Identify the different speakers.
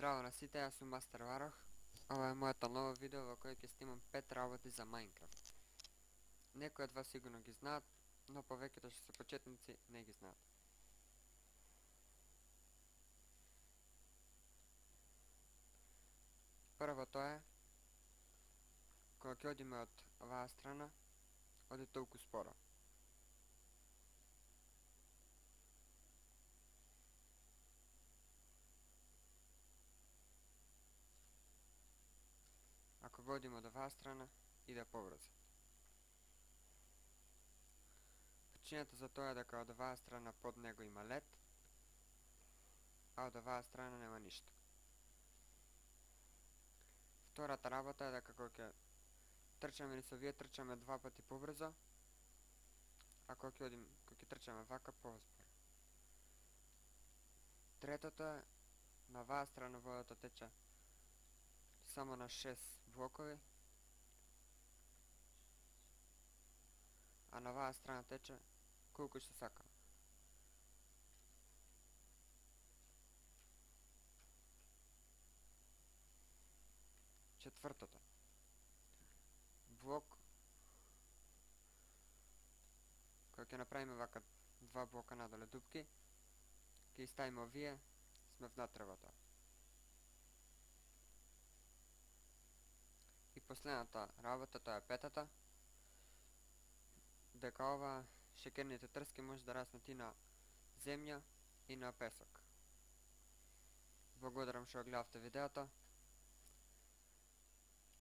Speaker 1: Здраво на сите, јас сум Мастер Варох. Ова е моето ново видео во кој ќе снимам 5 работи за Minecraft. Некои од вас сигурно ги знаат, но повеќето што се почетници не ги знаат. Првото е, кога ќе одиме од оваа страна, оди толку споро. Ако го одиме од оваа страна, иде побрзо. Причината за тоа е дека од оваа страна под него има лед, а од оваа страна нема ништо. Втората работа е дека кога ќе трчаме низ овие, трчаме 2 пати побрзо, а кога ќе трчаме вака поспоро. Третото е, на оваа страна водата тече само на 6 блокови, а на оваа страна тече колку што сакаме. Четвртото. Блок, кога ќе направиме вака 2 блока надоле дупки, ќе ставиме овие, сме внатре во тоа. И последната работа, тоа е петата, дека ова шекерните трски може да раснат и на земја и на песок. Благодарам што гледавте видеото.